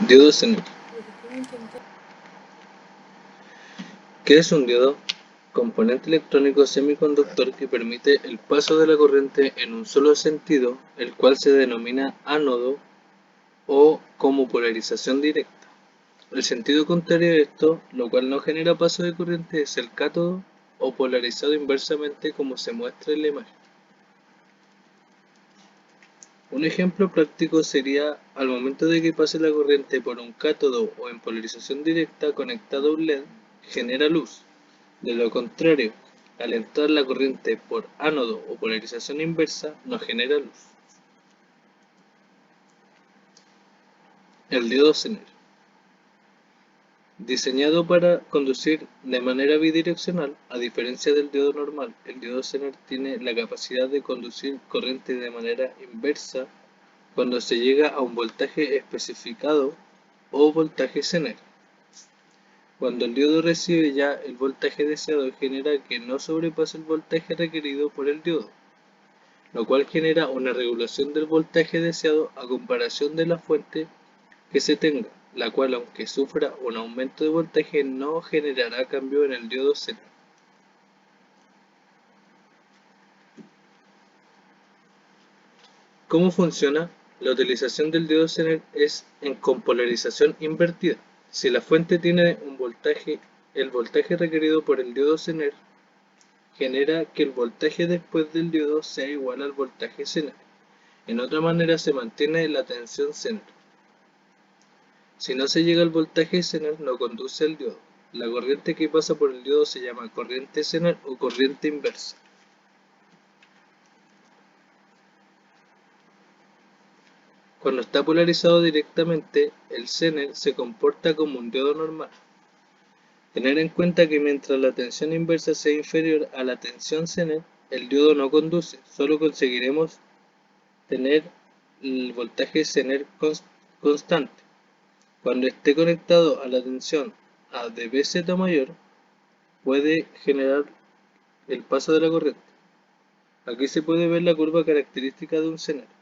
Diodo Zener. ¿Qué es un diodo? Componente electrónico semiconductor que permite el paso de la corriente en un solo sentido, el cual se denomina ánodo o como polarización directa. El sentido contrario a esto, lo cual no genera paso de corriente, es el cátodo o polarizado inversamente como se muestra en la imagen. Un ejemplo práctico sería al momento de que pase la corriente por un cátodo o en polarización directa conectado a un LED, genera luz. De lo contrario, al entrar la corriente por ánodo o polarización inversa, no genera luz. El diodo Zener. Diseñado para conducir de manera bidireccional, a diferencia del diodo normal, el diodo Zener tiene la capacidad de conducir corriente de manera inversa cuando se llega a un voltaje especificado o voltaje Zener. Cuando el diodo recibe ya el voltaje deseado, genera que no sobrepase el voltaje requerido por el diodo, lo cual genera una regulación del voltaje deseado a comparación de la fuente que se tenga, la cual aunque sufra un aumento de voltaje no generará cambio en el diodo Zener. ¿Cómo funciona? La utilización del diodo Zener es con polarización invertida. Si la fuente tiene un voltaje, el voltaje requerido por el diodo Zener genera que el voltaje después del diodo sea igual al voltaje Zener. En otra manera se mantiene la tensión Zener. Si no se llega al voltaje Zener, no conduce el diodo. La corriente que pasa por el diodo se llama corriente Zener o corriente inversa. Cuando está polarizado directamente, el Zener se comporta como un diodo normal. Tener en cuenta que mientras la tensión inversa sea inferior a la tensión Zener, el diodo no conduce, solo conseguiremos tener el voltaje Zener constante. Cuando esté conectado a la tensión A de Vz mayor, puede generar el paso de la corriente. Aquí se puede ver la curva característica de un Zener.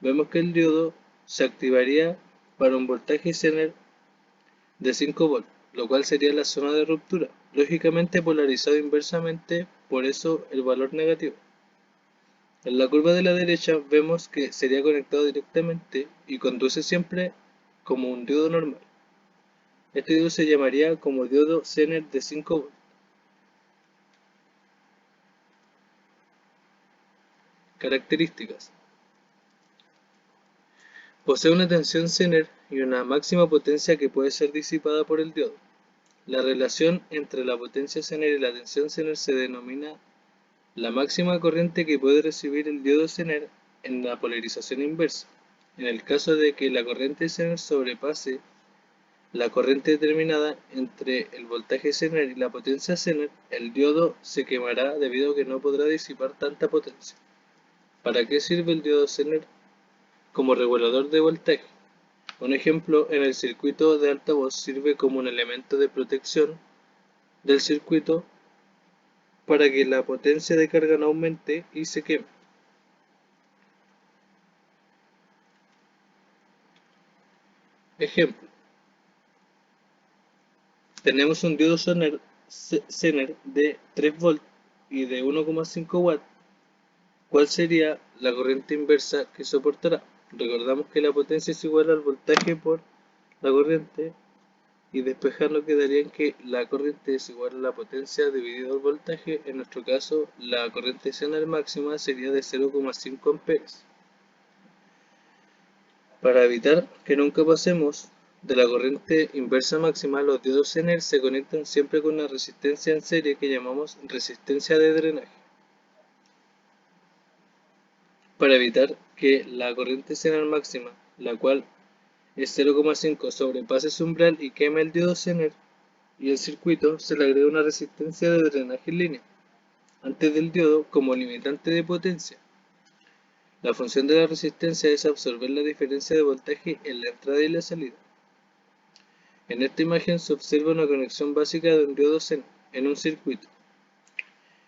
Vemos que el diodo se activaría para un voltaje Zener de 5 volts, lo cual sería la zona de ruptura, lógicamente polarizado inversamente, por eso el valor negativo. En la curva de la derecha vemos que sería conectado directamente y conduce siempre como un diodo normal. Este diodo se llamaría como diodo Zener de 5 volts. Características. Posee una tensión Zener y una máxima potencia que puede ser disipada por el diodo. La relación entre la potencia Zener y la tensión Zener se denomina la máxima corriente que puede recibir el diodo Zener en la polarización inversa. En el caso de que la corriente Zener sobrepase la corriente determinada entre el voltaje Zener y la potencia Zener, el diodo se quemará debido a que no podrá disipar tanta potencia. ¿Para qué sirve el diodo Zener? Como regulador de voltaje. Un ejemplo, en el circuito de altavoz sirve como un elemento de protección del circuito para que la potencia de carga no aumente y se queme. Ejemplo, tenemos un diodo Zener de 3 volts y de 1,5 watts. ¿Cuál sería la corriente inversa que soportará? Recordamos que la potencia es igual al voltaje por la corriente y despejando quedaría en que la corriente es igual a la potencia dividido el voltaje. En nuestro caso, la corriente Zener máxima sería de 0,5 amperes. Para evitar que nunca pasemos de la corriente inversa máxima, los diodos Zener se conectan siempre con una resistencia en serie que llamamos resistencia de drenaje. Para evitar que la corriente Zener máxima, la cual es 0,5, sobrepase su umbral y queme el diodo Zener y el circuito, se le agrega una resistencia de drenaje en línea antes del diodo como limitante de potencia. La función de la resistencia es absorber la diferencia de voltaje en la entrada y la salida. En esta imagen se observa una conexión básica de un diodo Zener en un circuito.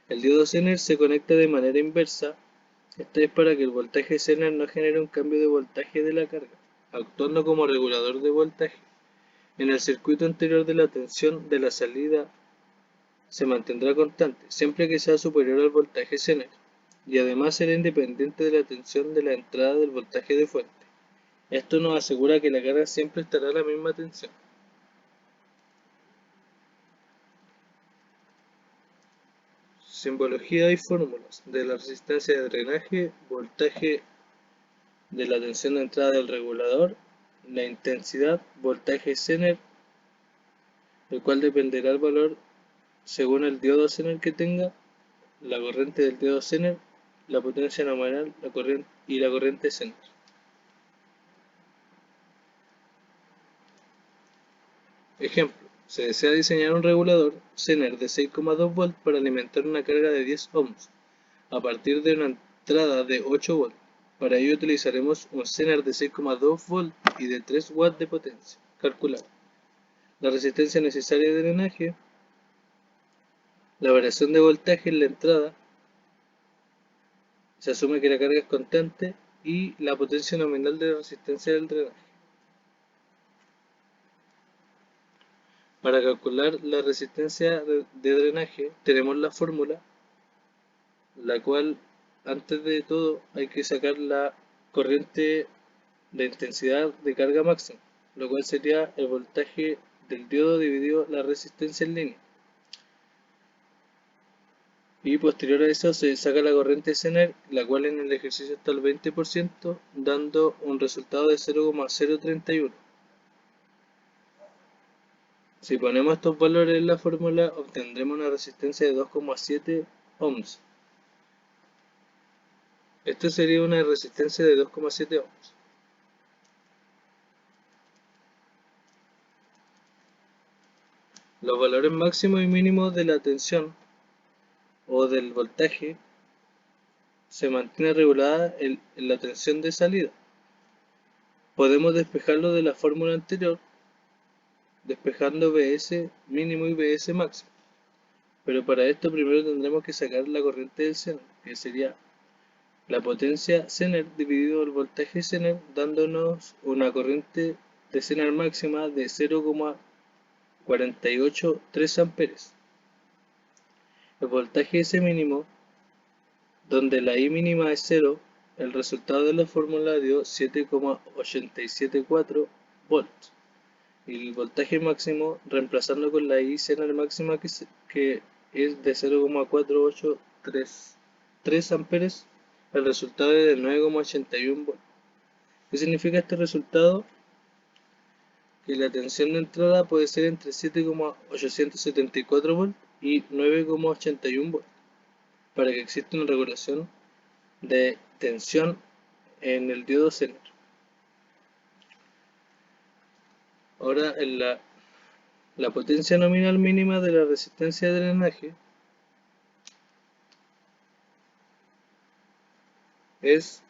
El diodo Zener se conecta de manera inversa, esto es para que el voltaje Zener no genere un cambio de voltaje de la carga. actuando como regulador de voltaje. En el circuito anterior de la tensión de la salida se mantendrá constante, siempre que sea superior al voltaje Zener, y además será independiente de la tensión de la entrada del voltaje de fuente. Esto nos asegura que la carga siempre estará a la misma tensión. Simbología y fórmulas de la resistencia de drenaje, voltaje de la tensión de entrada del regulador, la intensidad, voltaje Zener, el cual dependerá del valor según el diodo Zener que tenga, la corriente del diodo Zener, la potencia nominal y la corriente Zener. Ejemplo, se desea diseñar un regulador Zener de 6,2 volts para alimentar una carga de 10 ohms a partir de una entrada de 8 volts. Para ello utilizaremos un Zener de 6,2 volts y de 3 watts de potencia. Calcular la resistencia necesaria de drenaje, la variación de voltaje en la entrada, se asume que la carga es constante, y la potencia nominal de la resistencia del drenaje. Para calcular la resistencia de drenaje tenemos la fórmula, la cual antes de todo hay que sacar la corriente de intensidad de carga máxima, lo cual sería el voltaje del diodo dividido la resistencia en línea. Y posterior a eso se saca la corriente Zener, la cual en el ejercicio está al 20%, dando un resultado de 0,031. Si ponemos estos valores en la fórmula, obtendremos una resistencia de 2,7 ohms. Esta sería una resistencia de 2,7 ohms. Los valores máximos y mínimos de la tensión o del voltaje se mantiene regulada en la tensión de salida. Podemos despejarlo de la fórmula anterior, despejando Vs mínimo y Vs máximo. Pero para esto primero tendremos que sacar la corriente del Zener, que sería la potencia Zener dividido el voltaje Zener, dándonos una corriente de Zener máxima de 0,483 amperes. El voltaje S mínimo, donde la I mínima es 0, el resultado de la fórmula dio 7,874 volts. Y el voltaje máximo, reemplazando con la I Zener máxima que es de 0,4833 amperes, el resultado es de 9,81 volts. ¿Qué significa este resultado? Que la tensión de entrada puede ser entre 7,874 volts y 9,81 volts, para que exista una regulación de tensión en el diodo Zener. Ahora, la potencia nominal mínima de la resistencia de drenaje es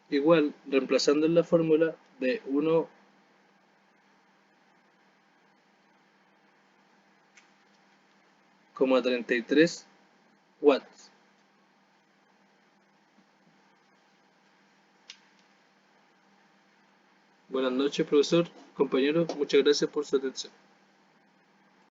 igual, reemplazando en la fórmula, de 1,33 watts. Buenas noches, profesor, compañeros, muchas gracias por su atención.